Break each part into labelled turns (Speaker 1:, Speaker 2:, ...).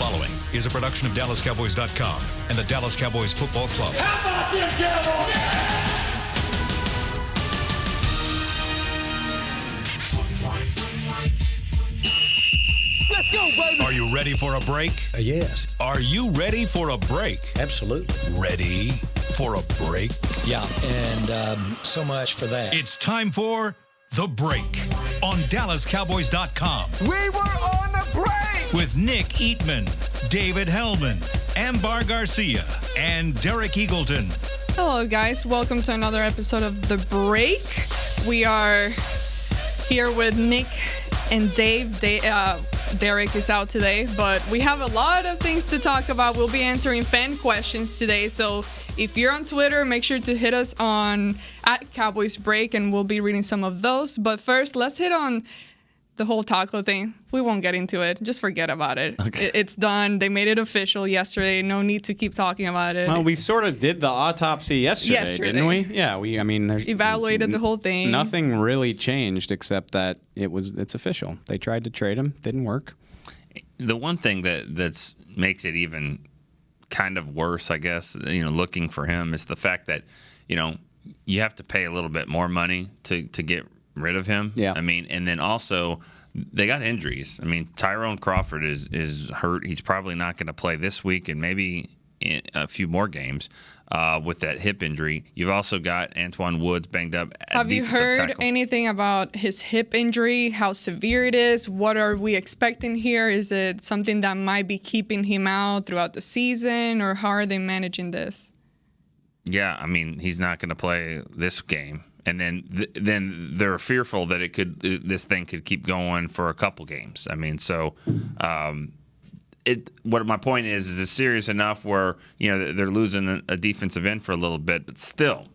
Speaker 1: following is a production of DallasCowboys.com and the Dallas Cowboys Football Club.
Speaker 2: How about them Cowboys?
Speaker 3: Let's go, baby.
Speaker 1: Are you ready for a break?
Speaker 3: Yes.
Speaker 1: Are you ready for a break?
Speaker 3: Absolutely.
Speaker 1: Ready for a break?
Speaker 3: Yeah, and so much for that.
Speaker 1: It's time for The Break on DallasCowboys.com.
Speaker 2: We were on the break.
Speaker 1: With Nick Eatman, David Hellman, Ambar Garcia, and Derek Eagleton.
Speaker 4: Hello, guys. Welcome to another episode of The Break. We are here with Nick and Dave. Derek is out today, but we have a lot of things to talk about. We'll be answering fan questions today, so if you're on Twitter, make sure to hit us on @CowboysBreak, and we'll be reading some of those. But first, let's hit on the whole taco thing. We won't get into it. Just forget about it. Okay. It's done. They made it official yesterday. No need to keep talking about it.
Speaker 5: Well, we sort of did the autopsy yesterday, didn't we? Yeah, there's
Speaker 4: evaluated the whole thing.
Speaker 5: Nothing really changed except that it's official. They tried to trade him, didn't work.
Speaker 6: The one thing that makes it even kind of worse, I guess, looking for him is the fact that, you have to pay a little bit more money to get rid of him.
Speaker 5: Yeah.
Speaker 6: And then also they got injuries. Tyrone Crawford is hurt. He's probably not going to play this week and maybe in a few more games with that hip injury. You've also got Raekwon Woods banged up.
Speaker 4: Have you heard anything about his hip injury, how severe it is? What are we expecting here? Is it something that might be keeping him out throughout the season, or how are they managing this?
Speaker 6: Yeah, he's not going to play this game. And then they're fearful that this thing could keep going for a couple games. What my point is it's serious enough where they're losing a defensive end for a little bit, but still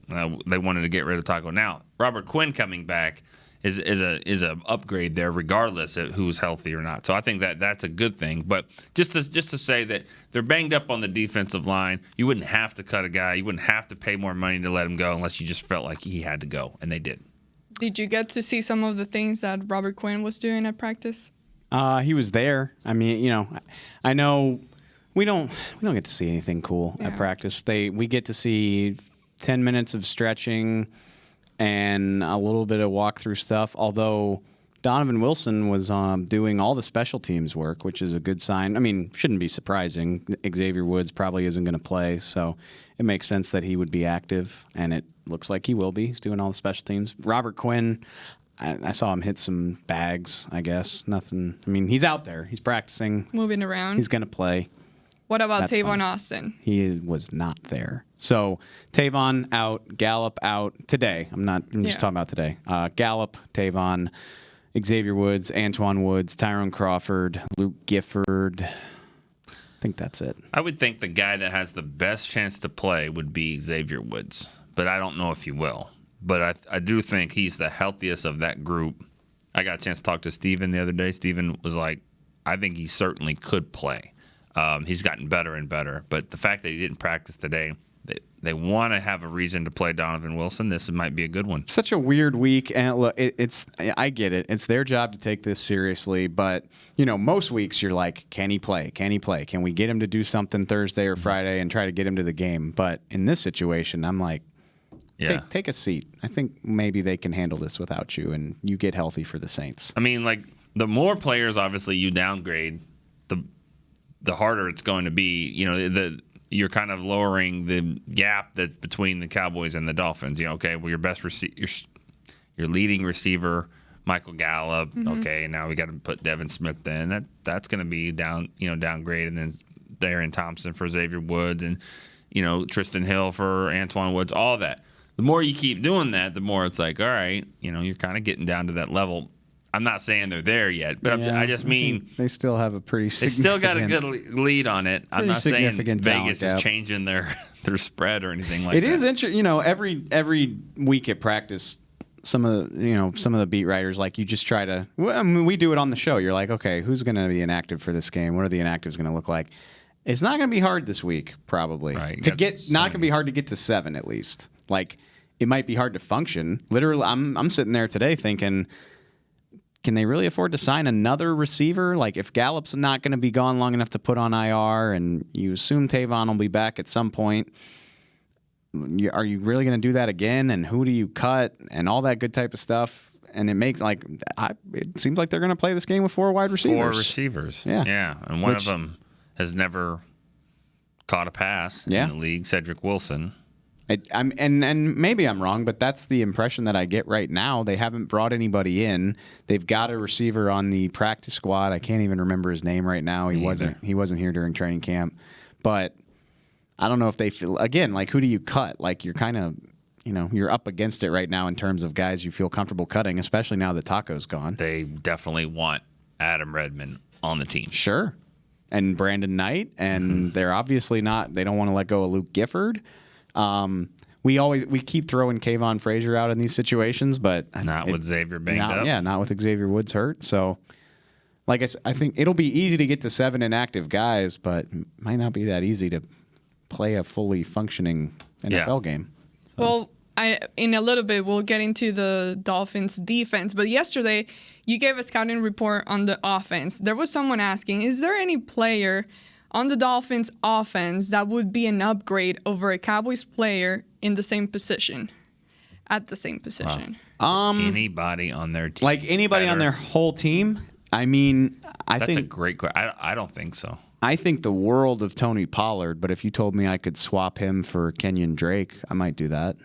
Speaker 6: they wanted to get rid of Taco. Now Robert Quinn coming back is a upgrade there, regardless of who's healthy or not. So I think that's a good thing. But just to say that they're banged up on the defensive line, you wouldn't have to cut a guy, you wouldn't have to pay more money to let him go unless you just felt like he had to go, and they did.
Speaker 4: Did you get to see some of the things that Robert Quinn was doing at practice?
Speaker 5: He was there. I know we don't get to see anything cool at practice. We get to see 10 minutes of stretching and a little bit of walkthrough stuff, although Donovan Wilson was doing all the special teams work, which is a good sign. Shouldn't be surprising. Xavier Woods probably isn't going to play, so it makes sense that he would be active, and it looks like he will be. He's doing all the special teams. Robert Quinn, I saw him hit some bags, I guess. Nothing. He's out there. He's practicing.
Speaker 4: Moving around.
Speaker 5: He's going to play.
Speaker 4: What about
Speaker 5: That's
Speaker 4: Tavon
Speaker 5: fine.
Speaker 4: Austin?
Speaker 5: He was not there. So Tavon out, Gallup out today. I'm just talking about today. Gallup, Tavon, Xavier Woods, Raekwon Woods, Tyrone Crawford, Luke Gifford. I think that's it.
Speaker 6: I would think the guy that has the best chance to play would be Xavier Woods, but I don't know if he will. But I do think he's the healthiest of that group. I got a chance to talk to Steven the other day. Steven was like, I think he certainly could play. He's gotten better and better. But the fact that he didn't practice today, they want to have a reason to play Donovan Wilson. This might be a good one.
Speaker 5: Such a weird week. And look, I get it. It's their job to take this seriously. But, most weeks you're like, can he play? Can he play? Can we get him to do something Thursday or Friday and try to get him to the game? But in this situation, I'm like, take a seat. I think maybe they can handle this without you, and you get healthy for the Saints.
Speaker 6: The more players, obviously, you downgrade, the harder it's going to be. You're kind of lowering the gap that between the Cowboys and the Dolphins. Your best your leading receiver, Michael Gallup. Mm-hmm. Okay, now we got to put Devin Smith in. That's going to be downgrade, and then Darren Thompson for Xavier Woods, and Tristan Hill for Raekwon Woods. All that. The more you keep doing that, the more it's like, all right, you're kind of getting down to that level. I'm not saying they're there yet, but I just mean
Speaker 5: they still have a pretty significant.
Speaker 6: They still got a good lead on it. I'm not saying Vegas is
Speaker 5: gap.
Speaker 6: changing their spread or anything like
Speaker 5: that.
Speaker 6: It
Speaker 5: is interesting. Every week at practice, some of the beat writers, like, you just try to. We do it on the show. You're like, okay, who's going to be inactive for this game? What are the inactives going to look like? It's not going to be hard this week, probably.
Speaker 6: Right.
Speaker 5: Not going to be hard to get to 7 at least. Like, it might be hard to function. Literally, I'm sitting there today thinking, can they really afford to sign another receiver? Like, if Gallup's not going to be gone long enough to put on IR, and you assume Tavon will be back at some point, are you really going to do that again? And who do you cut? And all that good type of stuff. And it seems like they're going to play this game with 4 wide receivers.
Speaker 6: 4 receivers. Yeah. And one of them has never caught a pass in the league, Cedric Wilson.
Speaker 5: And maybe I'm wrong, but that's the impression that I get right now. They haven't brought anybody in. They've got a receiver on the practice squad. I can't even remember his name right now. He wasn't here during training camp. But I don't know if they feel, again, like, who do you cut? Like, you're kind of, you're up against it right now in terms of guys you feel comfortable cutting, especially now that Taco's gone.
Speaker 6: They definitely want Adam Redmond on the team.
Speaker 5: Sure. And Brandon Knight, and they're obviously not, they don't want to let go of Luke Gifford. We keep throwing Kayvon Frazier out in these situations, but
Speaker 6: not with Xavier banged up.
Speaker 5: Yeah, not with Xavier Woods hurt. So, like I think it'll be easy to get to 7 inactive guys, but it might not be that easy to play a fully functioning NFL game. So.
Speaker 4: Well, in a little bit, we'll get into the Dolphins' defense. But yesterday, you gave a scouting report on the offense. There was someone asking, is there any player on the Dolphins' offense that would be an upgrade over a Cowboys player in the same position, at the same position?
Speaker 6: Wow. Anybody on their team?
Speaker 5: Like anybody on their whole team? I mean,
Speaker 6: That's a great question. I don't think so.
Speaker 5: I think the world of Tony Pollard, but if you told me I could swap him for Kenyon Drake, I might do that.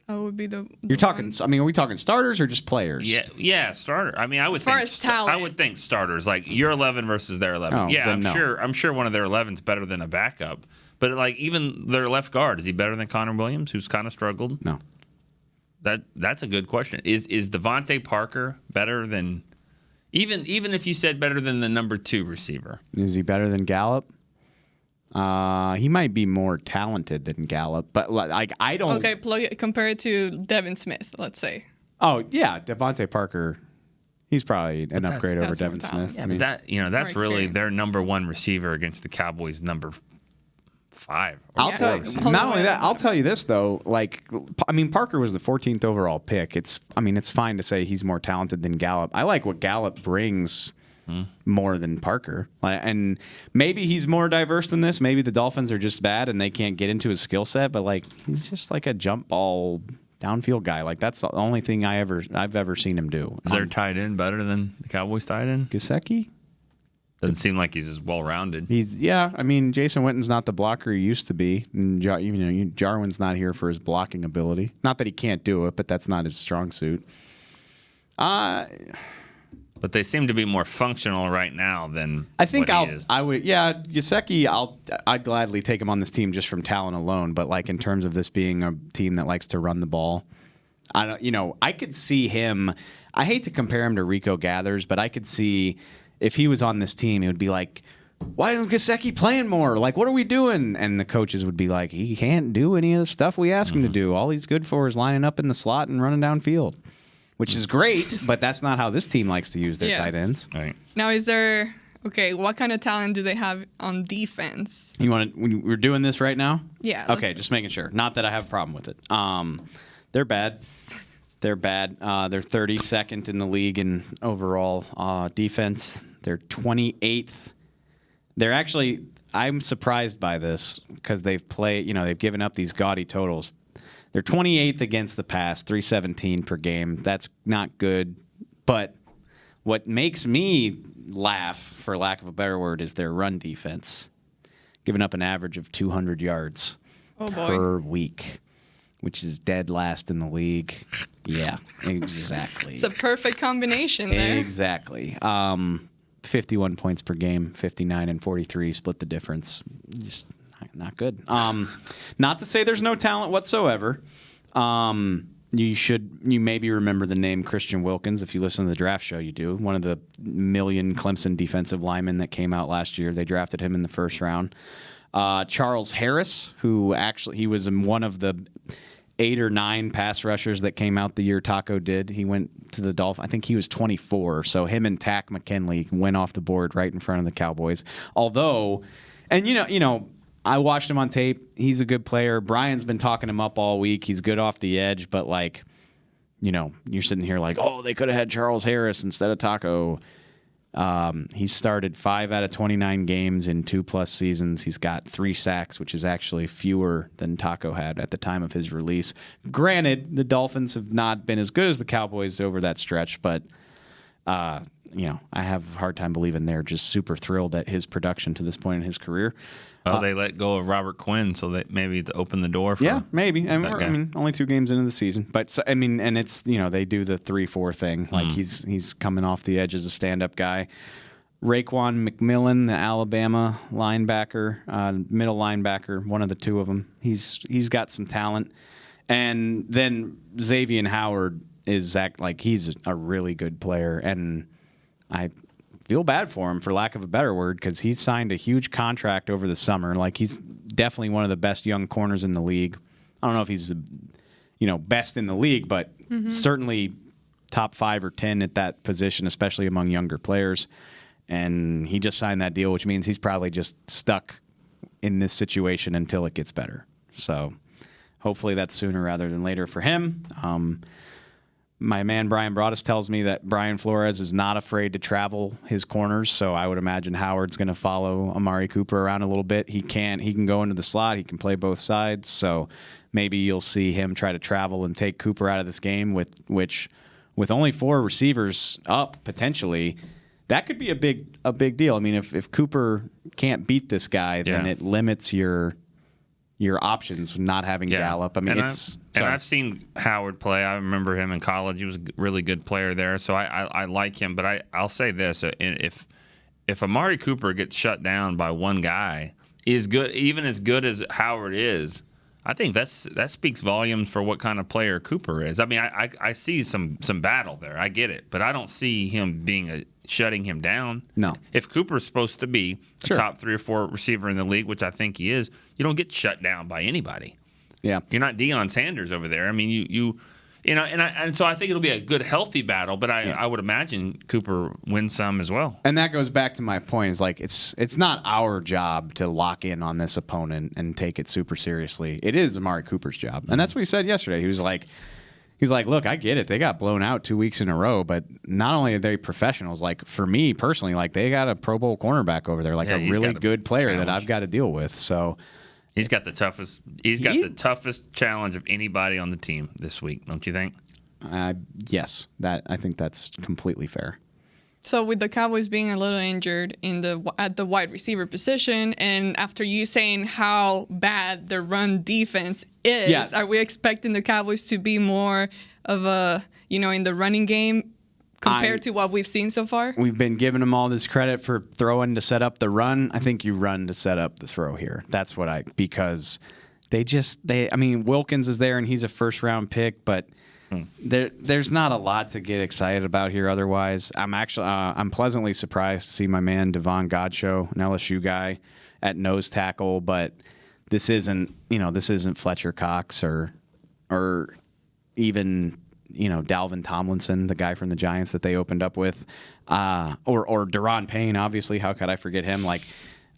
Speaker 4: That would be the
Speaker 5: You're talking.
Speaker 4: one.
Speaker 5: I mean, are we talking starters or just players?
Speaker 6: Yeah, starter. I mean, I would
Speaker 4: As far
Speaker 6: think
Speaker 4: as talent.
Speaker 6: I would think starters, like your 11 versus their 11.
Speaker 5: Oh,
Speaker 6: yeah,
Speaker 5: then
Speaker 6: I'm
Speaker 5: no.
Speaker 6: sure. I'm sure one of their 11's better than a backup. But like even their left guard, is he better than Connor Williams, who's kind of struggled?
Speaker 5: No.
Speaker 6: That's a good question. Is Devante Parker better than even if you said better than the number 2 receiver?
Speaker 5: Is he better than Gallup? He might be more talented than Gallup, but like I don't.
Speaker 4: Okay, compare it to Devin Smith, let's say.
Speaker 5: Oh yeah, Devante Parker. He's probably an upgrade over
Speaker 4: that's more
Speaker 5: Devin
Speaker 4: talent.
Speaker 5: Smith.
Speaker 6: Yeah,
Speaker 5: I mean,
Speaker 6: that's
Speaker 4: more
Speaker 6: really
Speaker 4: experience.
Speaker 6: their number 1 receiver against the Cowboys' number 5.
Speaker 5: I'll tell you.
Speaker 4: receiver.
Speaker 5: Not only that, I'll tell you this though. Like, I mean, Parker was the 14th overall pick. It's fine to say he's more talented than Gallup. I like what Gallup brings more than Parker. And maybe he's more diverse than this. Maybe the Dolphins are just bad and they can't get into his skill set. But like, he's just like a jump ball downfield guy. Like, that's the only thing I've ever seen him do.
Speaker 6: Is their tight end better than the Cowboys' tight end?
Speaker 5: Gesicki?
Speaker 6: Doesn't seem like he's as well rounded.
Speaker 5: I mean, Jason Witten's not the blocker he used to be. And Jarwin's not here for his blocking ability. Not that he can't do it, but that's not his strong suit.
Speaker 6: But they seem to be more functional right now than
Speaker 5: I think
Speaker 6: what he is.
Speaker 5: Gesicki, I'd gladly take him on this team just from talent alone. But like in terms of this being a team that likes to run the ball, I could see him. I hate to compare him to Rico Gathers, but I could see if he was on this team, it would be like, why isn't Gesicki playing more? Like, what are we doing? And the coaches would be like, he can't do any of the stuff we ask him to do. All he's good for is lining up in the slot and running downfield. Which is great, but that's not how this team likes to use their tight ends.
Speaker 6: Right.
Speaker 4: Now, what kind of talent do they have on defense?
Speaker 5: We're doing this right now?
Speaker 4: Yeah.
Speaker 5: Okay, just making sure. Not that I have a problem with it. They're bad. They're bad. They're 32nd in the league in overall defense. They're 28th. They're actually, I'm surprised by this because they've given up these gaudy totals. They're 28th against the pass, 317 per game. That's not good. But what makes me laugh, for lack of a better word, is their run defense, giving up an average of 200 yards per week, which is dead last in the league. Yeah, exactly.
Speaker 4: It's a perfect combination there.
Speaker 5: Exactly. 51 points per game, 59 and 43 split the difference. Just not good. Not to say there's no talent whatsoever. You maybe remember the name Christian Wilkins. If you listen to the draft show, you do. One of the million Clemson defensive linemen that came out last year. They drafted him in the first round. Charles Harris, who actually he was one of the 8 or 9 pass rushers that came out the year Taco did. He went to the Dolphins. I think he was 24. So him and Tack McKinley went off the board right in front of the Cowboys. Although, and I watched him on tape. He's a good player. Brian's been talking him up all week. He's good off the edge, but like you're sitting here like, oh, they could have had Charles Harris instead of Taco. He started 5 out of 29 games in 2+ seasons. He's got 3 sacks, which is actually fewer than Taco had at the time of his release. Granted, the Dolphins have not been as good as the Cowboys over that stretch, but I have a hard time believing they're just super thrilled at his production to this point in his career.
Speaker 6: They let go of Robert Quinn, so that maybe to open the door for
Speaker 5: maybe. Only 2 games into the season, but and it's they do the 3-4 thing. Like he's coming off the edge as a stand-up guy. Raekwon Mcmillan, the Alabama linebacker, middle linebacker, one of the 2 of them. He's got some talent, and then Xavier Howard is he's a really good player, and I feel bad for him, for lack of a better word, because he signed a huge contract over the summer. Like, he's definitely one of the best young corners in the league. I don't know if he's best in the league, but certainly top 5 or 10 at that position, especially among younger players. And he just signed that deal, which means he's probably just stuck in this situation until it gets better. So hopefully that's sooner rather than later for him. My man Brian Broaddus tells me that Brian Flores is not afraid to travel his corners, so I would imagine Howard's going to follow Amari Cooper around a little bit. He can go into the slot. He can play both sides, so maybe you'll see him try to travel and take Cooper out of this game, with only 4 receivers up, potentially. That could be a big deal. I mean, if Cooper can't beat this guy, then it limits your options not having Gallup. I mean,
Speaker 6: and I've seen Howard play. I remember him in college. He was a really good player there, so I like him. But I'll say this: if Amari Cooper gets shut down by one guy, even as good as Howard is, I think that speaks volumes for what kind of player Cooper is. I mean, I see some battle there. I get it, but I don't see him shutting him down. No. If Cooper's supposed to be a top 3 or 4 receiver in the league, which I think he is, you don't get shut down by anybody. Yeah. You're not Deion Sanders over there. I mean, and so I think it'll be a good, healthy battle, but I would imagine Cooper wins some as well.
Speaker 5: And that goes back to my point, is like it's not our job to lock in on this opponent and take it super seriously. It is Amari Cooper's job. And that's what he said yesterday. He was like, look, I get it. They got blown out 2 weeks in a row, but not only are they professionals, like for me personally, like they got a Pro Bowl cornerback over there, like a really good player that I've got to deal with. So
Speaker 6: he's got the toughest. He's got the toughest challenge of anybody on the team this week, don't you think?
Speaker 5: Yes, I think that's completely fair.
Speaker 4: So with the Cowboys being a little injured at the wide receiver position, and after you saying how bad the run defense is, are we expecting the Cowboys to be more of a, in the running game compared to what we've seen so far?
Speaker 5: We've been giving them all this credit for throwing to set up the run. I think you run to set up the throw here. That's because Wilkins is there and he's a first-round pick, but there's not a lot to get excited about here otherwise. I'm pleasantly surprised to see my man Devon Godchaux, an LSU guy, at nose tackle, but this isn't Fletcher Cox or even Dalvin Tomlinson, the guy from the Giants that they opened up with, or Daron Payne, obviously. How could I forget him? Like,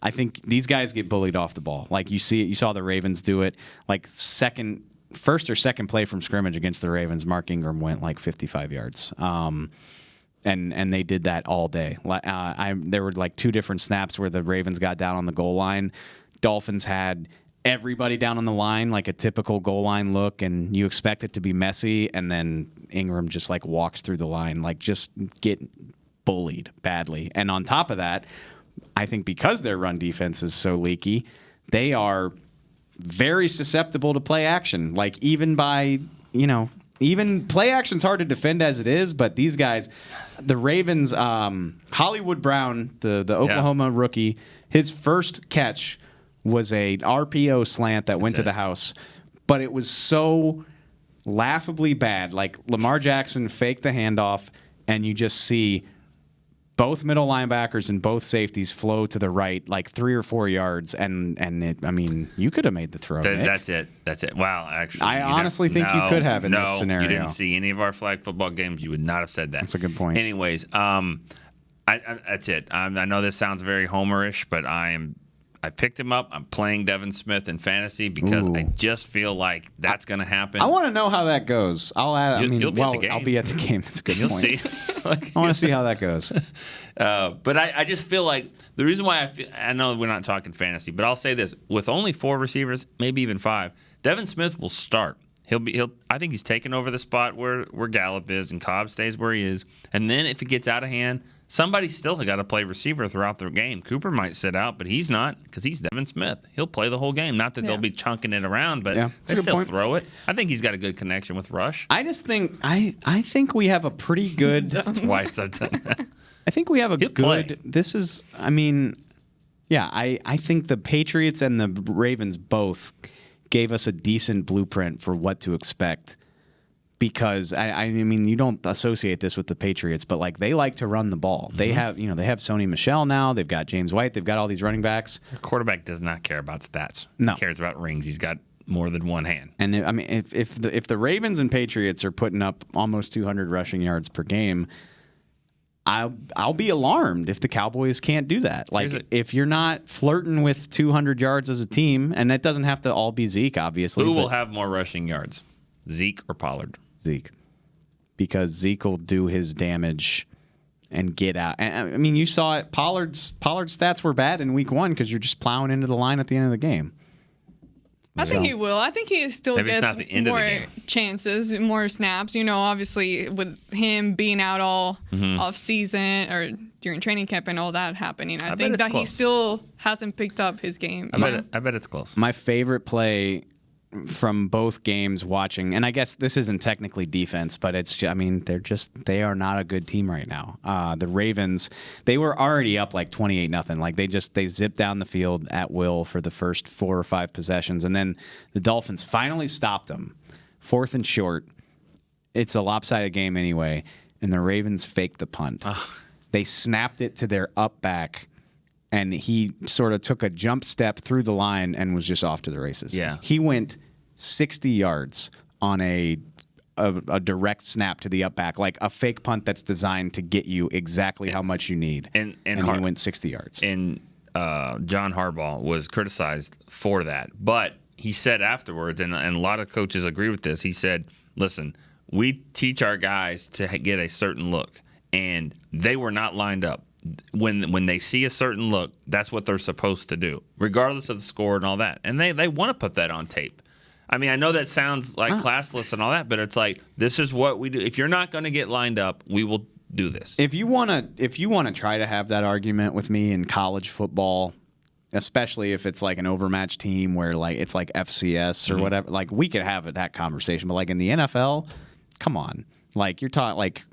Speaker 5: I think these guys get bullied off the ball. Like, you saw the Ravens do it. Like, first or second play from scrimmage against the Ravens, Mark Ingram went like 55 yards. And they did that all day. There were like 2 different snaps where the Ravens got down on the goal line. Dolphins had everybody down on the line, like a typical goal line look, and you expect it to be messy, and then Ingram just like walks through the line, like just get bullied badly. And on top of that, I think because their run defense is so leaky, they are very susceptible to play action. Like even play action's hard to defend as it is, but these guys, the Ravens, Hollywood Brown, the Oklahoma rookie, his first catch was a RPO slant that went to the house, but it was so laughably bad. Like Lamar Jackson faked the handoff, and you just see both middle linebackers and both safeties flow to the right like 3 or 4 yards, and you could have made the throw.
Speaker 6: That's it. Wow, actually,
Speaker 5: I honestly think you could have in this scenario.
Speaker 6: You didn't see any of our flag football games. You would not have said that.
Speaker 5: That's a good point.
Speaker 6: Anyways, that's it. I know this sounds very homerish, but I am I picked him up. I'm playing Devin Smith in fantasy because I just feel like that's going to happen.
Speaker 5: I want to know how that goes.
Speaker 6: You'll be at the game.
Speaker 5: I'll be at the game. That's a good
Speaker 6: You'll
Speaker 5: point.
Speaker 6: see.
Speaker 5: I want to see how that goes.
Speaker 6: But I just feel like the reason why I know we're not talking fantasy, but I'll say this: with only 4 receivers, maybe even 5, Devin Smith will start. I think he's taken over the spot where Gallup is, and Cobb stays where he is. And then if it gets out of hand, somebody's still got to play receiver throughout the game. Cooper might sit out, but he's not because he's Devin Smith. He'll play the whole game. Not that they'll be chunking it around, but they still throw it. I think he's got a good connection with Rush.
Speaker 5: I just think I think we have a pretty good.
Speaker 6: That's why I've done that.
Speaker 5: I think we have a good.
Speaker 6: Play.
Speaker 5: This is. I mean, yeah. I think the Patriots and the Ravens both gave us a decent blueprint for what to expect. Because I mean, you don't associate this with the Patriots, but like they like to run the ball. Mm-hmm. They have Sony Michel now. They've got James White. They've got all these running backs.
Speaker 6: Their quarterback does not care about stats.
Speaker 5: No,
Speaker 6: he cares about rings. He's got more than one hand.
Speaker 5: And I mean, if the Ravens and Patriots are putting up almost 200 rushing yards per game, I'll be alarmed if the Cowboys can't do that. Like if you're not flirting with 200 yards as a team, and it doesn't have to all be Zeke, obviously.
Speaker 6: Who will have more rushing yards, Zeke or Pollard?
Speaker 5: Zeke, because Zeke will do his damage and get out. I mean, you saw it. Pollard's stats were bad in week 1 because you're just plowing into the line at the end of the game.
Speaker 4: I think he will. I think he still
Speaker 6: Maybe
Speaker 4: gets more chances, more snaps. You know, obviously with him being out all off season or during training camp and all that happening, I think that he still hasn't picked up his game.
Speaker 6: I bet it's close.
Speaker 5: My favorite play from both games watching, and I guess this isn't technically defense, but it's, I mean, they are not a good team right now. The Ravens, they were already up like 28-0. Like they zipped down the field at will for the first 4 or 5 possessions, and then the Dolphins finally stopped them. 4th and short. It's a lopsided game anyway, and the Ravens faked the punt. They snapped it to their up back, and he sort of took a jump step through the line and was just off to the races.
Speaker 6: Yeah.
Speaker 5: He went 60 yards on a direct snap to the up back, like a fake punt that's designed to get you exactly how much you need. And he went 60 yards.
Speaker 6: And John Harbaugh was criticized for that. But he said afterwards, and a lot of coaches agree with this, he said, listen, we teach our guys to get a certain look, and they were not lined up. When they see a certain look, that's what they're supposed to do, regardless of the score and all that. And they want to put that on tape. I mean, I know that sounds like classless and all that, but it's like, this is what we do. If you're not going to get lined up, we will do this.
Speaker 5: If you want to try to have that argument with me in college football, especially if it's like an overmatched team where like it's like FCS or whatever, like we could have that conversation. But like in the NFL, come on, like you're talking like.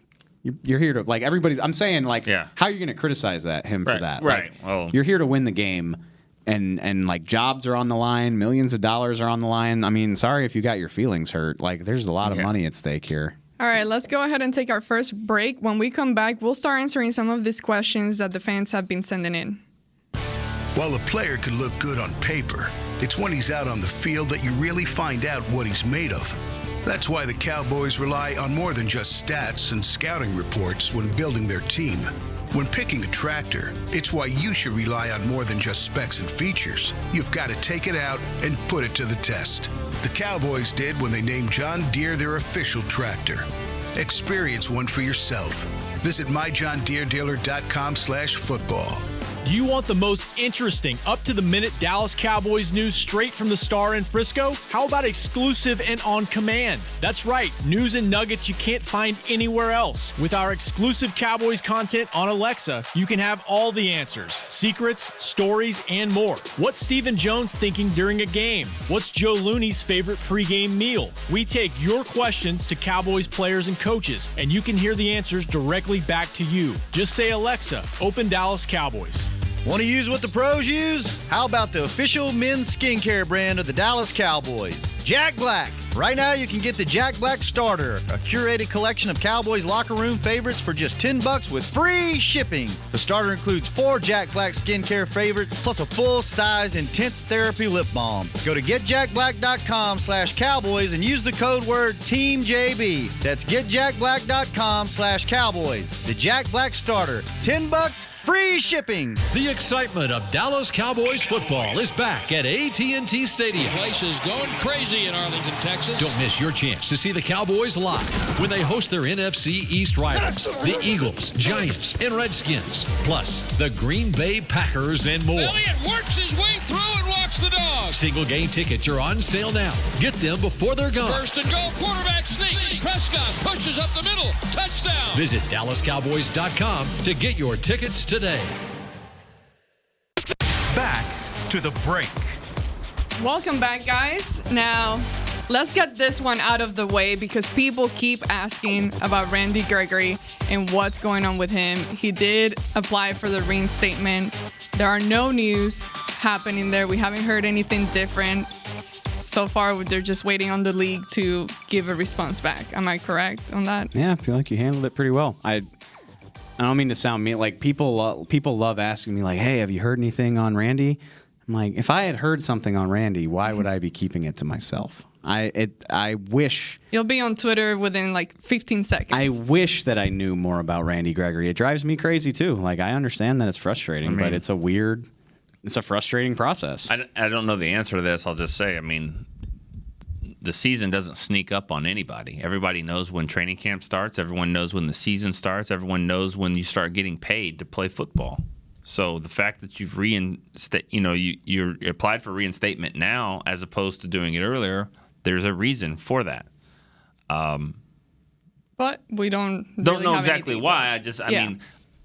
Speaker 5: You're here to, like, everybody. I'm saying, like, how are you going to criticize him for that?
Speaker 6: Right.
Speaker 5: Like, you're here to win the game, and like jobs are on the line, millions of dollars are on the line. I mean, sorry if you got your feelings hurt. Like, there's a lot of money at stake here.
Speaker 4: All right, let's go ahead and take our first break. When we come back, we'll start answering some of these questions that the fans have been sending in.
Speaker 7: While a player could look good on paper, it's when he's out on the field that you really find out what he's made of. That's why the Cowboys rely on more than just stats and scouting reports when building their team. When picking a tractor, it's why you should rely on more than just specs and features. You've got to take it out and put it to the test. The Cowboys did when they named John Deere their official tractor. Experience one for yourself. Visit myjohndeeredealer.com/football.
Speaker 8: Do you want the most interesting, up-to-the-minute Dallas Cowboys news straight from the Star in Frisco? How about exclusive and on command? That's right, news and nuggets you can't find anywhere else. With our exclusive Cowboys content on Alexa, you can have all the answers, secrets, stories, and more. What's Stephen Jones thinking during a game? What's Joe Looney's favorite pregame meal? We take your questions to Cowboys players and coaches, and you can hear the answers directly back to you. Just say, Alexa, open Dallas Cowboys.
Speaker 9: Want to use what the pros use? How about the official men's skincare brand of the Dallas Cowboys? Jack Black. Right now, you can get the Jack Black Starter, a curated collection of Cowboys locker room favorites for just $10 with free shipping. The starter includes 4 Jack Black skincare favorites, plus a full-sized intense therapy lip balm. Go to getjackblack.com/Cowboys and use the code word TEAMJB. That's getjackblack.com/Cowboys. The Jack Black Starter, $10, free shipping.
Speaker 10: The excitement of Dallas Cowboys football is back at AT&T Stadium.
Speaker 11: The place is going crazy in Arlington, Texas.
Speaker 10: Don't miss your chance to see the Cowboys live when they host their NFC East rivals, the Eagles, Giants, and Redskins, plus the Green Bay Packers and more.
Speaker 11: Elliott works his way through and walks the dog.
Speaker 10: Single game tickets are on sale now. Get them before they're gone.
Speaker 11: First and goal, quarterback sneak. Prescott pushes up the middle. Touchdown.
Speaker 10: Visit DallasCowboys.com to get your tickets today.
Speaker 1: Back to the break.
Speaker 4: Welcome back, guys. Now, let's get this one out of the way because people keep asking about Randy Gregory and what's going on with him. He did apply for the reinstatement. There are no news happening there. We haven't heard anything different. So far, they're just waiting on the league to give a response back. Am I correct on that?
Speaker 5: Yeah, I feel like you handled it pretty well. I don't mean to sound mean. Like people love asking me, like, "Hey, have you heard anything on Randy?" I'm like, if I had heard something on Randy, why would I be keeping it to myself? I wish
Speaker 4: You'll be on Twitter within like 15 seconds.
Speaker 5: I wish that I knew more about Randy Gregory. It drives me crazy too. Like I understand that it's frustrating, but it's a frustrating process.
Speaker 6: I don't know the answer to this. I'll just say, I mean, the season doesn't sneak up on anybody. Everybody knows when training camp starts. Everyone knows when the season starts. Everyone knows when you start getting paid to play football. So the fact that you've you applied for reinstatement now as opposed to doing it earlier, there's a reason for that.
Speaker 4: But we don't
Speaker 6: know exactly why. I mean,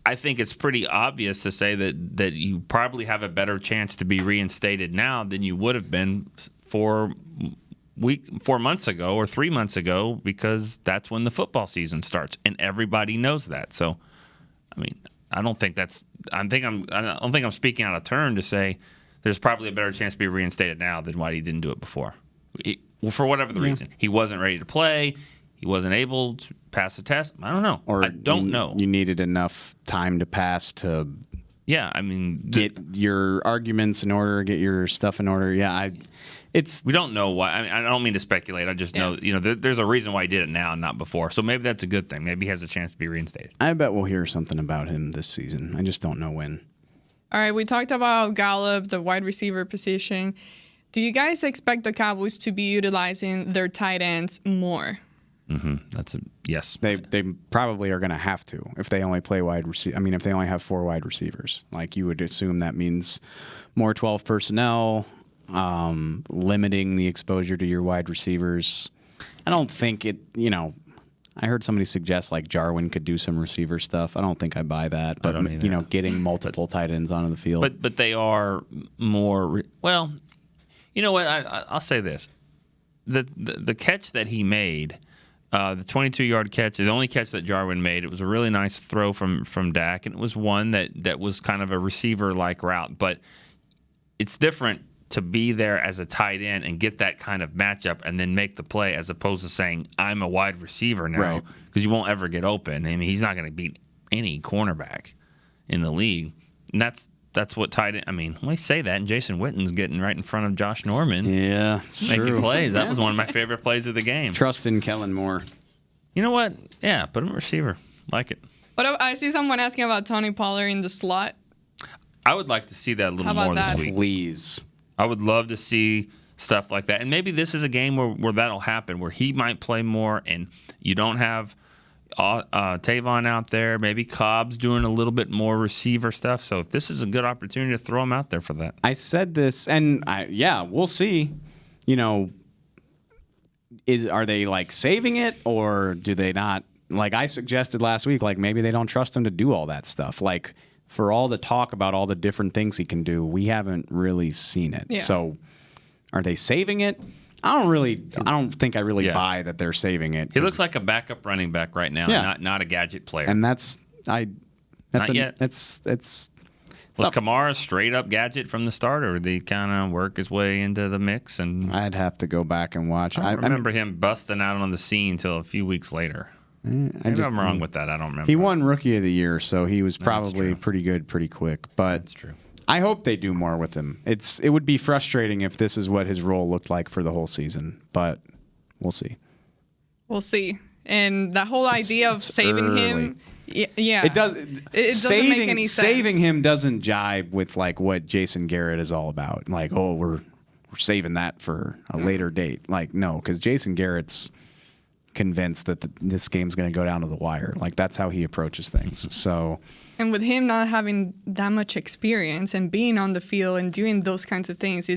Speaker 6: I think it's pretty obvious to say that you probably have a better chance to be reinstated now than you would have been 4 months ago or 3 months ago, because that's when the football season starts, and everybody knows that. So, I mean, I don't think I'm speaking out of turn to say there's probably a better chance to be reinstated now than why he didn't do it before. For whatever the reason, he wasn't ready to play. He wasn't able to pass the test. I don't know. I don't know.
Speaker 5: You needed enough time to pass to.
Speaker 6: Yeah, I mean,
Speaker 5: get your arguments in order, get your stuff in order. Yeah,
Speaker 6: we don't know why. I mean, I don't mean to speculate. I just know, there's a reason why he did it now and not before. So maybe that's a good thing. Maybe he has a chance to be reinstated.
Speaker 5: I bet we'll hear something about him this season. I just don't know when.
Speaker 4: All right, we talked about Gallup, the wide receiver position. Do you guys expect the Cowboys to be utilizing their tight ends more?
Speaker 6: Mm-hmm. That's a yes.
Speaker 5: They probably are going to have to if they only play wide receiver. I mean, if they only have 4 wide receivers, like you would assume that means more 12 personnel, limiting the exposure to your wide receivers. I don't think it. I heard somebody suggest like Jarwin could do some receiver stuff. I don't think I buy that. But getting multiple tight ends onto the field.
Speaker 6: But they are more. Well, you know what? I'll say this: the catch that he made. The 22-yard catch, the only catch that Jarwin made, it was a really nice throw from Dak, and it was one that was kind of a receiver-like route. But it's different to be there as a tight end and get that kind of matchup and then make the play as opposed to saying, I'm a wide receiver now, because you won't ever get open. I mean, he's not going to beat any cornerback in the league. And that's what tight end. I mean, when I say that, and Jason Witten's getting right in front of Josh Norman.
Speaker 5: Yeah,
Speaker 6: making plays. That was one of my favorite plays of the game.
Speaker 5: Trust in Kellen Moore.
Speaker 6: You know what? Yeah, put him at receiver. Like it.
Speaker 4: But I see someone asking about Tony Pollard in the slot.
Speaker 6: I would like to see that a little more this week.
Speaker 5: Please.
Speaker 6: I would love to see stuff like that. And maybe this is a game where that'll happen, where he might play more and you don't have Tavon out there. Maybe Cobb's doing a little bit more receiver stuff. So if this is a good opportunity to throw him out there for that.
Speaker 5: I said this, and we'll see. Are they like saving it, or do they not? Like I suggested last week, like maybe they don't trust him to do all that stuff. Like for all the talk about all the different things he can do, we haven't really seen it. Yeah. So are they saving it? I don't think I really buy that they're saving it.
Speaker 6: He looks like a backup running back right now, not a gadget player.
Speaker 5: And that's
Speaker 6: Was Kamara a straight-up gadget from the start, or did he kind of work his way into the mix? And
Speaker 5: I'd have to go back and watch.
Speaker 6: I remember him busting out on the scene until a few weeks later. Maybe I'm wrong with that. I don't remember.
Speaker 5: He won Rookie of the Year, so he was probably pretty good pretty quick. But
Speaker 6: that's true.
Speaker 5: I hope they do more with him. It would be frustrating if this is what his role looked like for the whole season, but we'll see.
Speaker 4: We'll see. And that whole idea of saving him, yeah,
Speaker 5: it does.
Speaker 4: It doesn't make any sense.
Speaker 5: Saving him doesn't jibe with like what Jason Garrett is all about. Like, oh, we're saving that for a later date. Like, no, because Jason Garrett's convinced that this game's going to go down to the wire. Like, that's how he approaches things. So.
Speaker 4: And with him not having that much experience and being on the field and doing those kinds of things,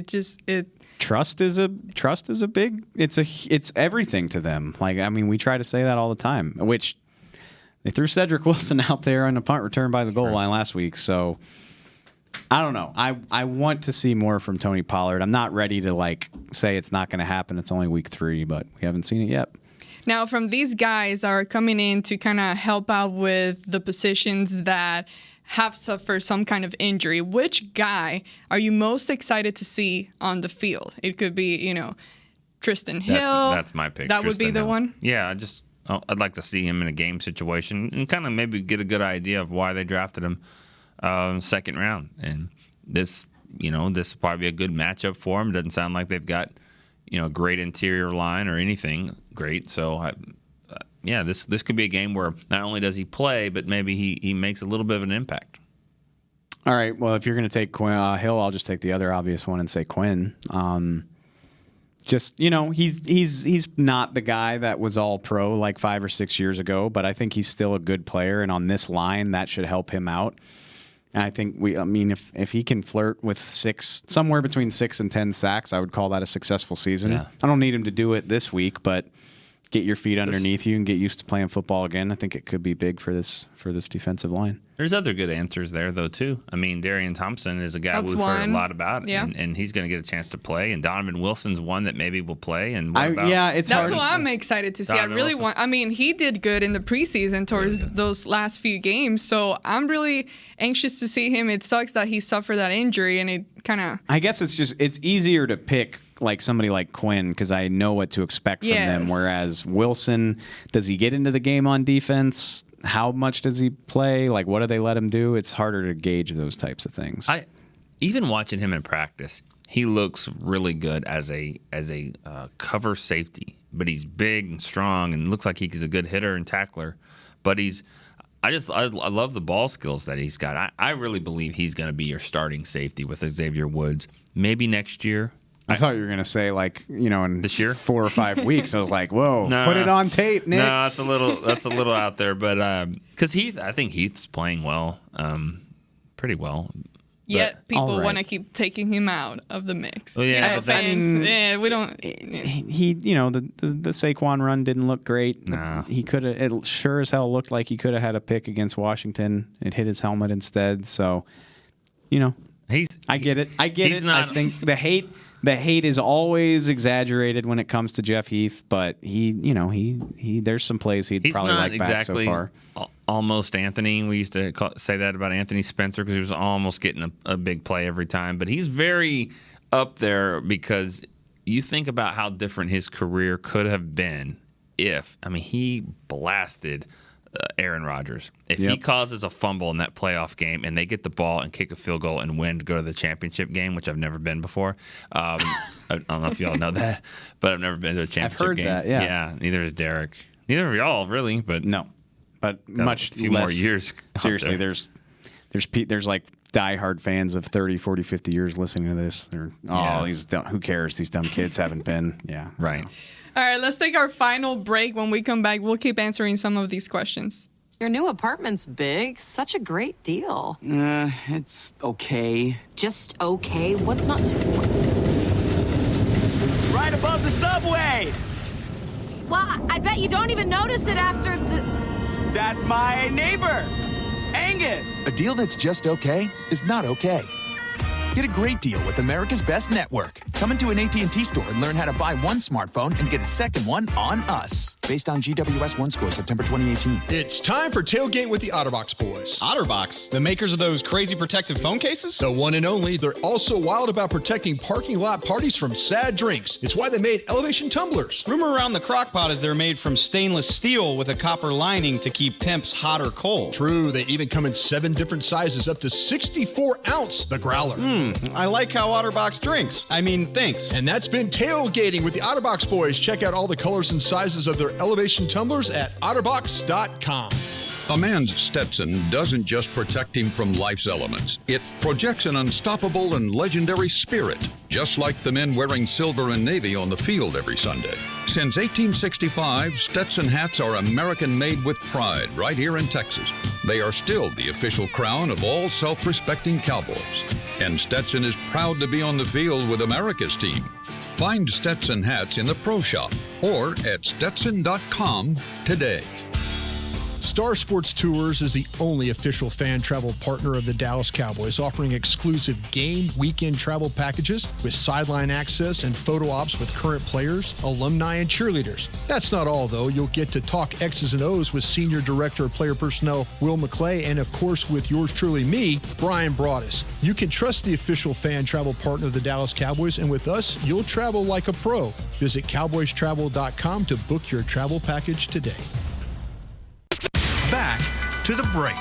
Speaker 5: Trust is a big. It's everything to them. Like, I mean, we try to say that all the time. Which they threw Cedric Wilson out there on a punt return by the goal line last week. So I don't know. I want to see more from Tony Pollard. I'm not ready to like say it's not going to happen. It's only week 3, but we haven't seen it yet.
Speaker 4: Now, from these guys are coming in to kind of help out with the positions that have suffered some kind of injury. Which guy are you most excited to see on the field? It could be, Tristan Hill.
Speaker 6: That's my pick.
Speaker 4: That would be the one?
Speaker 6: Yeah, I'd like to see him in a game situation and kind of maybe get a good idea of why they drafted him second round. And this will probably be a good matchup for him. It doesn't sound like they've got, a great interior line or anything great. So, this could be a game where not only does he play, but maybe he makes a little bit of an impact.
Speaker 5: All right. Well, if you're going to take Quinn, Hill, I'll just take the other obvious one and say Quinn. He's not the guy that was all pro like 5 or 6 years ago, but I think he's still a good player, and on this line, that should help him out. And I think if he can flirt with somewhere between 6 and 10 sacks, I would call that a successful season. Yeah. I don't need him to do it this week, but get your feet underneath you and get used to playing football again. I think it could be big for this defensive line.
Speaker 6: There's other good answers there, though, too. I mean, Darian Thompson is a guy we've heard a lot about, and he's going to get a chance to play. And Donovan Wilson's one that maybe will play. And
Speaker 4: that's what I'm excited to see. Donovan Wilson. He did good in the preseason towards those last few games, so I'm really anxious to see him. It sucks that he suffered that injury, and it kind of.
Speaker 5: I guess it's easier to pick like somebody like Quinn because I know what to expect from them. Whereas Wilson, does he get into the game on defense? How much does he play? Like, what do they let him do? It's harder to gauge those types of things.
Speaker 6: Even watching him in practice, he looks really good as a cover safety. But he's big and strong and looks like he's a good hitter and tackler. But I love the ball skills that he's got. I really believe he's going to be your starting safety with Xavier Woods. Maybe next year.
Speaker 5: I thought you were going to say, in
Speaker 6: this year?
Speaker 5: 4 or 5 weeks. I was like, whoa, put it on tape, Nick.
Speaker 6: No, that's a little out there. But because I think Heath's playing well, pretty well.
Speaker 4: Yet people want to keep taking him out of the mix.
Speaker 6: Well, yeah,
Speaker 4: we don't.
Speaker 5: He, the Saquon run didn't look great.
Speaker 6: No.
Speaker 5: He could have. It sure as hell looked like he could have had a pick against Washington. It hit his helmet instead. So, I get it. I think the hate is always exaggerated when it comes to Jeff Heath, but he there's some plays he's probably like back so far.
Speaker 6: Almost Anthony. We used to say that about Anthony Spencer because he was almost getting a big play every time. But he's very up there because you think about how different his career could have been he blasted Aaron Rodgers. If he causes a fumble in that playoff game and they get the ball and kick a field goal and win to go to the championship game, which I've never been before. I don't know if y'all know that, but I've never been to a championship game.
Speaker 5: I've heard that,
Speaker 6: yeah. Neither has Derek. Neither of y'all, really, but
Speaker 5: no. But much
Speaker 6: few
Speaker 5: less.
Speaker 6: More years.
Speaker 5: Seriously, there's like diehard fans of 30, 40, 50 years listening to this. He's dumb. Who cares? These dumb kids haven't been. Yeah.
Speaker 6: Right.
Speaker 4: All right, let's take our final break. When we come back, we'll keep answering some of these questions.
Speaker 12: Your new apartment's big. Such a great deal.
Speaker 13: It's okay.
Speaker 12: Just okay? What's not to...
Speaker 13: It's right above the subway!
Speaker 12: Well, I bet you don't even notice it after the...
Speaker 13: That's my neighbor, Angus!
Speaker 14: A deal that's just okay is not okay. Get a great deal with America's Best Network. Come into an AT&T store and learn how to buy one smartphone and get a second one on us. Based on GWS 1 score, September 2018.
Speaker 15: It's time for Tailgate with the OtterBox boys.
Speaker 16: OtterBox? The makers of those crazy protective phone cases?
Speaker 15: The one and only. They're also wild about protecting parking lot parties from sad drinks. It's why they made elevation tumblers.
Speaker 16: Rumor around the crockpot is they're made from stainless steel with a copper lining to keep temps hot or cold.
Speaker 15: True. They even come in 7 different sizes, up to 64 ounce, the growler.
Speaker 16: I like how OtterBox drinks. Thinks.
Speaker 15: And that's been Tailgating with the OtterBox boys. Check out all the colors and sizes of their elevation tumblers at otterbox.com.
Speaker 17: A man's Stetson doesn't just protect him from life's elements. It projects an unstoppable and legendary spirit, just like the men wearing silver and navy on the field every Sunday. Since 1865, Stetson hats are American-made with pride right here in Texas. They are still the official crown of all self-respecting Cowboys. And Stetson is proud to be on the field with America's team. Find Stetson hats in the Pro Shop or at Stetson.com today.
Speaker 15: Star Sports Tours is the only official fan travel partner of the Dallas Cowboys, offering exclusive game weekend travel packages with sideline access and photo ops with current players, alumni, and cheerleaders. That's not all, though. You'll get to talk X's and O's with Senior Director of Player Personnel Will McClay, and of course with yours truly, me, Brian Broaddus. You can trust the official fan travel partner of the Dallas Cowboys, and with us, you'll travel like a pro. Visit cowboystravel.com to book your travel package today.
Speaker 1: Back to the break.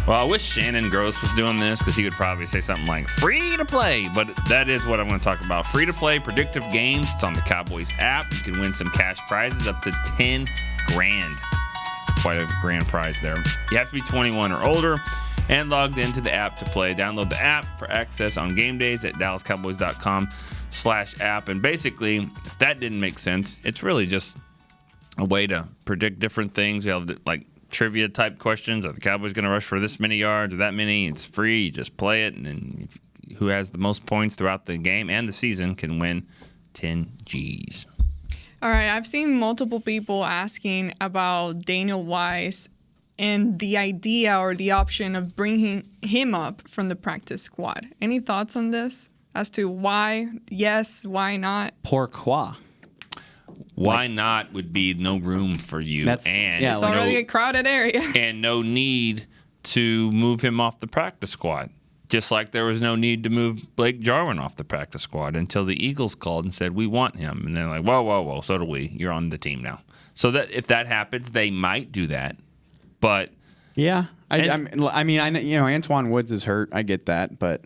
Speaker 6: Well, I wish Shannon Gross was doing this because he would probably say something like free to play, but that is what I'm going to talk about. Free to play predictive games. It's on the Cowboys app. You can win some cash prizes up to $10,000. It's quite a grand prize there. You have to be 21 or older and logged into the app to play. Download the app for access on game days at dallascowboys.com/app. And basically, if that didn't make sense, it's really just a way to predict different things. We have like trivia type questions. Are the Cowboys going to rush for this many yards or that many? It's free. You just play it, and then who has the most points throughout the game and the season can win 10 G's.
Speaker 4: All right, I've seen multiple people asking about Daniel Weiss and the idea or the option of bringing him up from the practice squad. Any thoughts on this as to why yes, why not?
Speaker 5: Pourquoi?
Speaker 6: Why not would be no room for you.
Speaker 4: It's already a crowded area.
Speaker 6: And no need to move him off the practice squad. Just like there was no need to move Blake Jarwin off the practice squad until the Eagles called and said, we want him. And they're like, whoa, so do we. You're on the team now. So that if that happens, they might do that. But
Speaker 5: yeah, I mean, Antoine Woods is hurt. I get that. But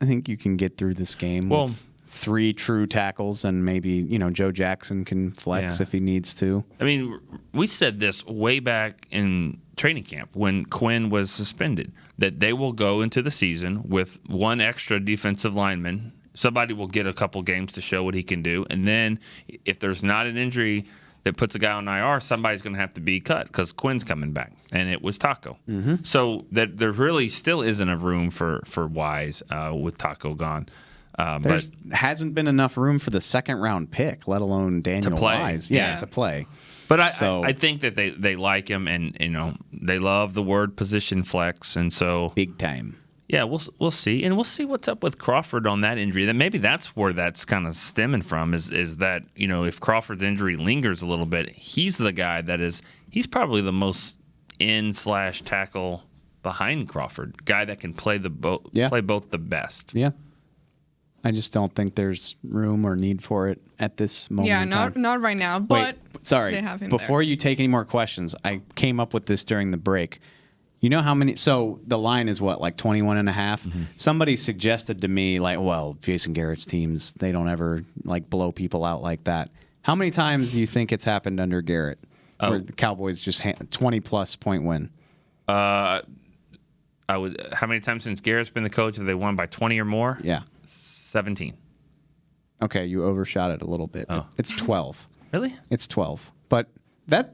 Speaker 5: I think you can get through this game with 3 true tackles, and maybe, Joe Jackson can flex if he needs to.
Speaker 6: I mean, we said this way back in training camp when Quinn was suspended, that they will go into the season with 1 extra defensive lineman. Somebody will get a couple games to show what he can do. And then if there's not an injury that puts a guy on IR, somebody's going to have to be cut because Quinn's coming back. And it was Taco. Mm-hmm. So that there really still isn't a room for Weiss with Taco gone.
Speaker 5: There hasn't been enough room for the second-round pick, let alone Daniel Weiss. Yeah, to play.
Speaker 6: But I think that they like him, and they love the word position flex, and so
Speaker 5: big time.
Speaker 6: Yeah, we'll see, and we'll see what's up with Crawford on that injury. Then maybe that's where that's kind of stemming from. Is that if Crawford's injury lingers a little bit, he's the guy he's probably the most in/tackle behind Crawford, guy that can play both the best.
Speaker 5: Yeah. I just don't think there's room or need for it at this moment.
Speaker 4: Yeah, not right now. But
Speaker 5: sorry.
Speaker 4: They have him
Speaker 5: Before you take any more questions, I came up with this during the break. You know how many? So the line is what, like 21 and a half? Mm-hmm. Somebody suggested to me, like, well, Jason Garrett's teams, they don't ever like blow people out like that. How many times do you think it's happened under Garrett, where the Cowboys just 20-plus point win?
Speaker 6: How many times since Garrett's been the coach have they won by 20 or more?
Speaker 5: Yeah.
Speaker 6: 17.
Speaker 5: Okay, you overshot it a little bit. Oh. It's 12.
Speaker 6: Really?
Speaker 5: It's 12. But and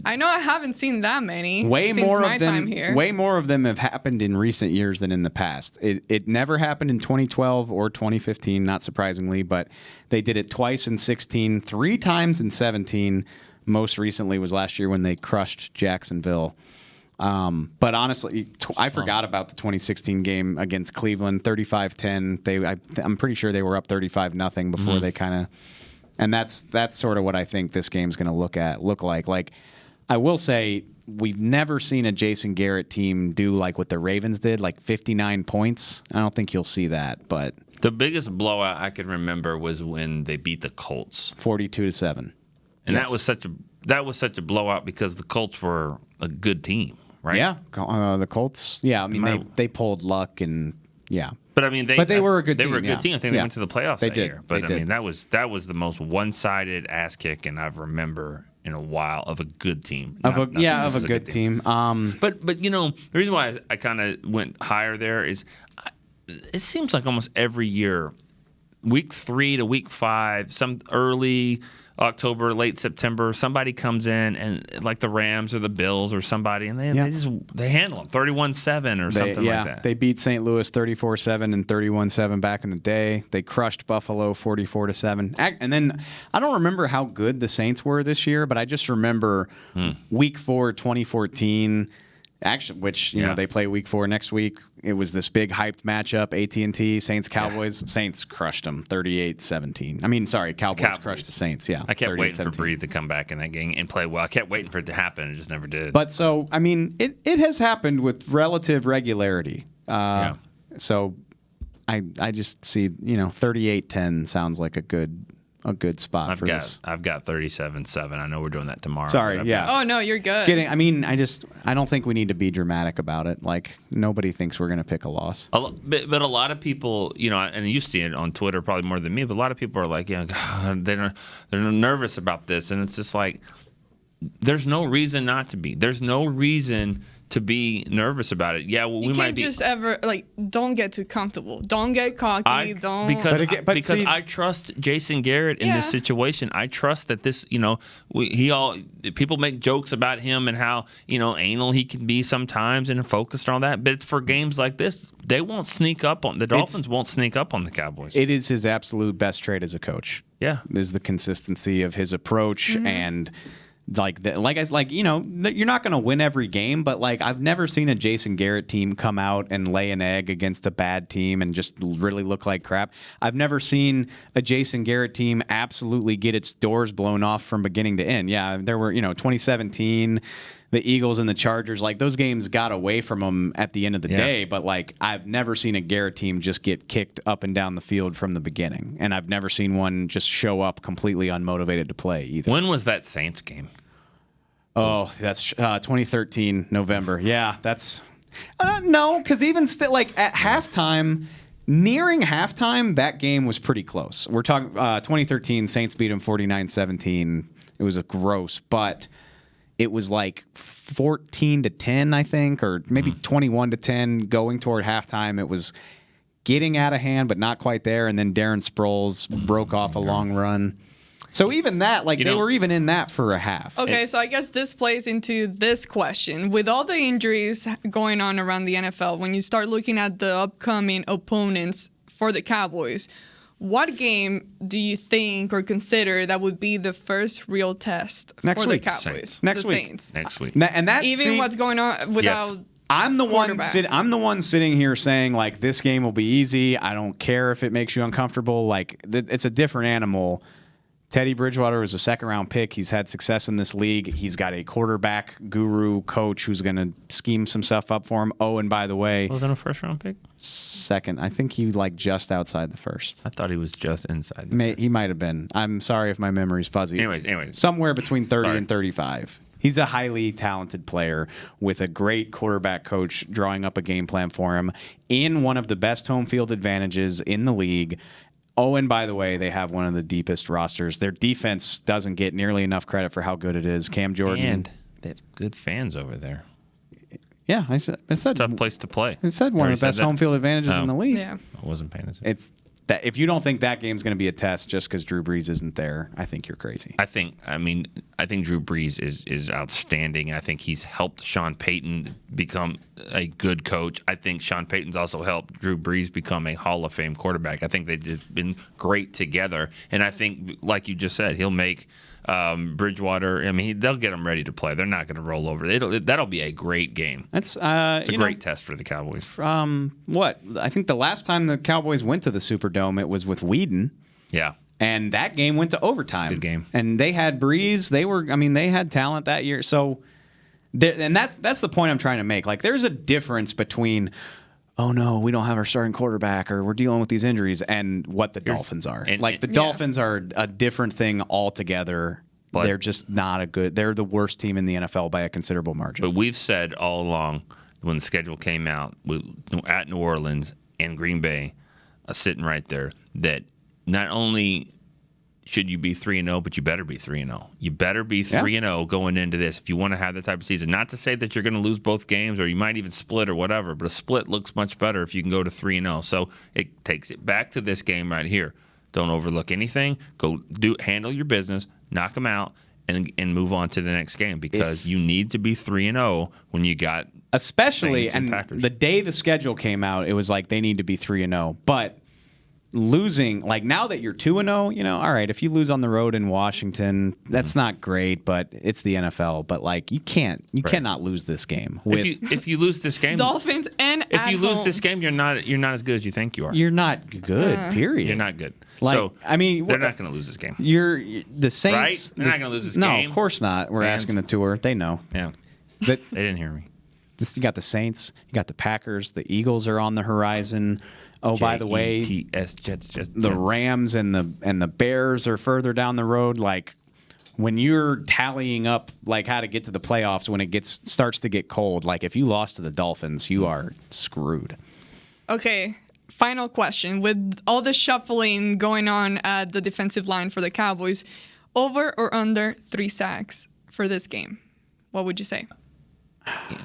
Speaker 4: I know I haven't seen that many since my time here.
Speaker 5: Way more of them have happened in recent years than in the past. It never happened in 2012 or 2015, not surprisingly, but they did it twice in 16, 3 times in 17. Most recently was last year when they crushed Jacksonville. But honestly, I forgot about the 2016 game against Cleveland, 35-10. I'm pretty sure they were up 35-0 before they kind of, and that's sort of what I think this game's going to look like. Like, I will say, we've never seen a Jason Garrett team do like what the Ravens did, like 59 points. I don't think you'll see that, but
Speaker 6: the biggest blowout I can remember was when they beat the Colts,
Speaker 5: 42-7,
Speaker 6: and that was such a blowout because the Colts were a good team, right?
Speaker 5: Yeah, the Colts. Yeah, I mean they pulled luck and yeah.
Speaker 6: But I mean, they
Speaker 5: were a good team.
Speaker 6: They were a good team. I think they went to the playoffs that year. But I mean, that was the most one-sided ass kicking I remember in a while of a good team.
Speaker 5: Of a good team.
Speaker 6: But you know, the reason why I kind of went higher there is it seems like almost every year, week 3 to week 5, some early October, late September, somebody comes in and like the Rams or the Bills or somebody, and they handle them 31-7 or something like that.
Speaker 5: They beat St. Louis 34-7 and 31-7 back in the day. They crushed Buffalo 44-7. And then I don't remember how good the Saints were this year, but I just remember week 4, 2014. Actually, which you know they play week 4 next week. It was this big hyped matchup, AT&T, Saints, Cowboys. Yeah. Saints crushed them 38-17. I mean, sorry, Cowboys crushed the Saints. Yeah,
Speaker 6: I kept waiting for Breeze to come back in that game and play well. I kept waiting for it to happen. It just never did.
Speaker 5: But so, I mean, it has happened with relative regularity. So I just see 38-10 sounds like a good spot for this.
Speaker 6: I've got 37-7. I know we're doing that tomorrow.
Speaker 5: Sorry, yeah.
Speaker 4: Oh no, you're good.
Speaker 5: I don't think we need to be dramatic about it. Like, nobody thinks we're going to pick a loss.
Speaker 6: But a lot of people, and you see it on Twitter probably more than me, but a lot of people are like, God, they're nervous about this, and it's just like, there's no reason not to be. There's no reason to be nervous about it. Yeah, well, we might be. You
Speaker 4: can't just ever don't get too comfortable. Don't get cocky.
Speaker 6: Because I trust Jason Garrett in this situation. I trust that this, people make jokes about him and how anal he can be sometimes and focused on all that. But for games like this, they won't sneak up on the Dolphins. Won't sneak up on the Cowboys.
Speaker 5: It is his absolute best trait as a coach.
Speaker 6: Yeah,
Speaker 5: is the consistency of his approach and. You're not going to win every game, but I've never seen a Jason Garrett team come out and lay an egg against a bad team and just really look like crap. I've never seen a Jason Garrett team absolutely get its doors blown off from beginning to end. Yeah, there were 2017. The Eagles and the Chargers, those games got away from them at the end of the day, but I've never seen a Garrett team just get kicked up and down the field from the beginning, and I've never seen one just show up completely unmotivated to play either.
Speaker 6: When was that Saints game?
Speaker 5: Oh, that's 2013 November. Yeah, that's no, because even still, at halftime. Nearing halftime, that game was pretty close. We're talking 2013, Saints beat them 49-17. It was a gross, but it was 14-10, I think, or maybe 21-10 going toward halftime. It was getting out of hand, but not quite there. And then Darren Sproles broke off a long run. So even that, they were even in that for a half.
Speaker 4: Okay, so I guess this plays into this question. With all the injuries going on around the NFL, when you start looking at the upcoming opponents for the Cowboys, what game do you think or consider that would be the first real test for the Cowboys?
Speaker 5: Next week.
Speaker 4: Saints.
Speaker 6: Next week.
Speaker 5: And that
Speaker 4: what's going on without.
Speaker 6: Yes.
Speaker 5: I'm the one sitting here saying this game will be easy. I don't care if it makes you uncomfortable. It's a different animal. Teddy Bridgewater was a second-round pick. He's had success in this league. He's got a quarterback guru coach who's going to scheme some stuff up for him. Oh, and by the way...
Speaker 6: Wasn't a first-round pick?
Speaker 5: Second. I think he just outside the first.
Speaker 6: I thought he was just inside
Speaker 5: the first. He might have been. I'm sorry if my memory's fuzzy.
Speaker 6: Anyways.
Speaker 5: Somewhere between 30 and 35. He's a highly talented player with a great quarterback coach drawing up a game plan for him in one of the best home field advantages in the league. Oh, and by the way, they have one of the deepest rosters. Their defense doesn't get nearly enough credit for how good it is. Cam Jordan.
Speaker 6: And they have good fans over there.
Speaker 5: Yeah, I said
Speaker 6: it's a tough place to play.
Speaker 5: I said one of the best home field advantages in the league.
Speaker 4: Yeah.
Speaker 6: I wasn't paying attention.
Speaker 5: It's that if you don't think that game's going to be a test just because Drew Brees isn't there, I think you're crazy.
Speaker 6: I think Drew Brees is outstanding. I think he's helped Sean Payton become a good coach. I think Sean Payton's also helped Drew Brees become a Hall of Fame quarterback. I think they've been great together. And I think, like you just said, he'll make Bridgewater. I mean, they'll get them ready to play. They're not going to roll over. That'll be a great game.
Speaker 5: It's
Speaker 6: a great test for the Cowboys.
Speaker 5: What? I think the last time the Cowboys went to the Superdome, it was with Whedon.
Speaker 6: Yeah.
Speaker 5: And that game went to overtime.
Speaker 6: Good game.
Speaker 5: And they had Breeze. They had talent that year. So, and that's the point I'm trying to make. Like, there's a difference between, oh no, we don't have our starting quarterback, or we're dealing with these injuries, and what the Dolphins are. The Dolphins are a different thing altogether. But they're just not they're the worst team in the NFL by a considerable margin.
Speaker 6: But we've said all along, when the schedule came out at New Orleans and Green Bay, sitting right there, that not only should you be 3-0, but you better be 3-0. You better be 3-0 going into this if you want to have that type of season. Not to say that you're going to lose both games, or you might even split or whatever, but a split looks much better if you can go to 3-0. So it takes it back to this game right here. Don't overlook anything. Go handle your business, knock them out, and move on to the next game, because you need to be 3-0 when you got
Speaker 5: especially
Speaker 6: Saints and Packers.
Speaker 5: The day the schedule came out, it was like they need to be 3-0, but losing, like, now that you're 2-0, all right, if you lose on the road in Washington, that's not great, but it's the NFL. But like, you cannot lose this game.
Speaker 6: If you lose this game,
Speaker 4: Dolphins and
Speaker 6: if you lose this game, you're not as good as you think you are.
Speaker 5: You're not good. Period.
Speaker 6: You're not good.
Speaker 5: Like,
Speaker 6: so
Speaker 5: I mean,
Speaker 6: they're not going to lose this game.
Speaker 5: The Saints.
Speaker 6: Right? They're not going to lose this game.
Speaker 5: No, of course not. We're asking the tour. They know.
Speaker 6: Yeah.
Speaker 5: But
Speaker 6: they didn't hear me.
Speaker 5: You got the Saints. You got the Packers. The Eagles are on the horizon. Oh, by the way,
Speaker 6: Jets.
Speaker 5: The Rams and the Bears are further down the road. Like, when you're tallying up like how to get to the playoffs, when it starts to get cold, like if you lost to the Dolphins, you are screwed.
Speaker 4: Okay, final question. With all the shuffling going on at the defensive line for the Cowboys, over or under 3 sacks for this game? What would you say?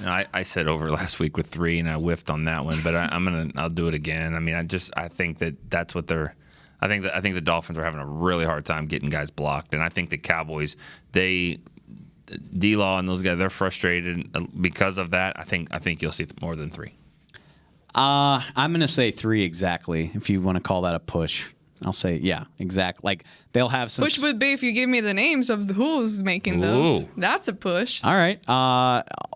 Speaker 6: I said over last week with 3, and I whiffed on that one. But I'll do it again. I mean, I think that's what they're. I think the Dolphins are having a really hard time getting guys blocked, and I think the Cowboys, D-Law and those guys, they're frustrated because of that. I think you'll see more than 3.
Speaker 5: I'm going to say 3 exactly. If you want to call that a push, I'll say exact. Like, they'll have some.
Speaker 4: Push would be if you give me the names of who's making those. That's a push.
Speaker 5: All right,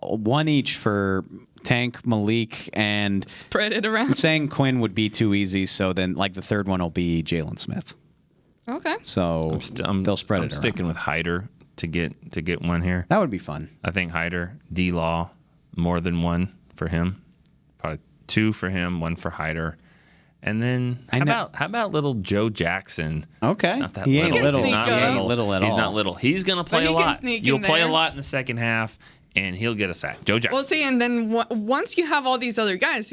Speaker 5: 1 each for Tank, Malik, and
Speaker 4: spread it around.
Speaker 5: I'm saying Quinn would be too easy, so then like the third one will be Jalen Smith.
Speaker 4: Okay.
Speaker 5: So they'll spread it around.
Speaker 6: I'm sticking with Hyder to get one here.
Speaker 5: That would be fun.
Speaker 6: I think Hyder, D-Law, more than 1 for him. Probably 2 for him, 1 for Hyder. And then how about little Joe Jackson?
Speaker 5: Okay.
Speaker 6: He's not that
Speaker 5: he
Speaker 6: little.
Speaker 5: Ain't little.
Speaker 6: He's not
Speaker 5: he
Speaker 6: little.
Speaker 5: Ain't little at all.
Speaker 6: He's not little. He's going to play a lot. You'll play
Speaker 4: there.
Speaker 6: a lot in the second half, and he'll get a sack. Joe Jackson.
Speaker 4: Well, see, and then once you have all these other guys,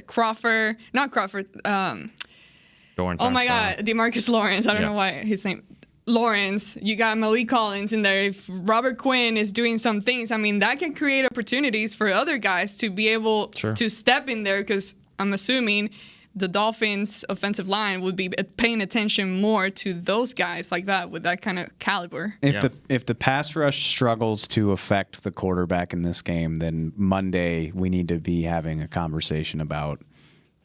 Speaker 4: Crawford, not Crawford.
Speaker 6: Lawrence
Speaker 4: oh my God, DeMarcus Lawrence. I don't know why his name. Lawrence, you got Malik Collins in there. If Robert Quinn is doing some things, I mean, that can create opportunities for other guys to be able to step in there, because I'm assuming the Dolphins' offensive line would be paying attention more to those guys like that with that kind of caliber.
Speaker 5: If the pass rush struggles to affect the quarterback in this game, then Monday we need to be having a conversation about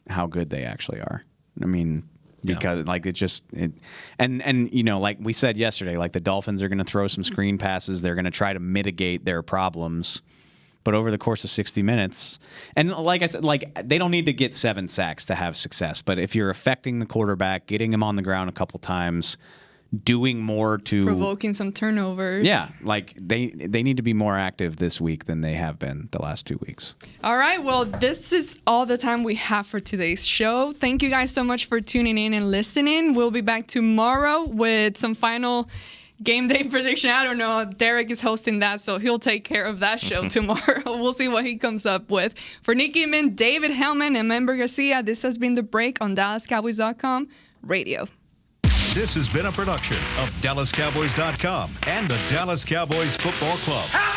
Speaker 5: how good they actually are. I mean, because like and like we said yesterday, like the Dolphins are going to throw some screen passes. They're going to try to mitigate their problems. But over the course of 60 minutes, and like I said, like they don't need to get 7 sacks to have success. But if you're affecting the quarterback, getting him on the ground a couple times, doing more to
Speaker 4: provoking some turnovers.
Speaker 5: Yeah, like they need to be more active this week than they have been the last 2 weeks.
Speaker 4: All right, well, this is all the time we have for today's show. Thank you guys so much for tuning in and listening. We'll be back tomorrow with some final game day prediction. I don't know. Derek is hosting that, so he'll take care of that show tomorrow. We'll see what he comes up with. For Nick Eman, David Hellman, and Member Garcia, this has been The Break on DallasCowboys.com radio.
Speaker 1: This has been a production of DallasCowboys.com and the Dallas Cowboys Football Club.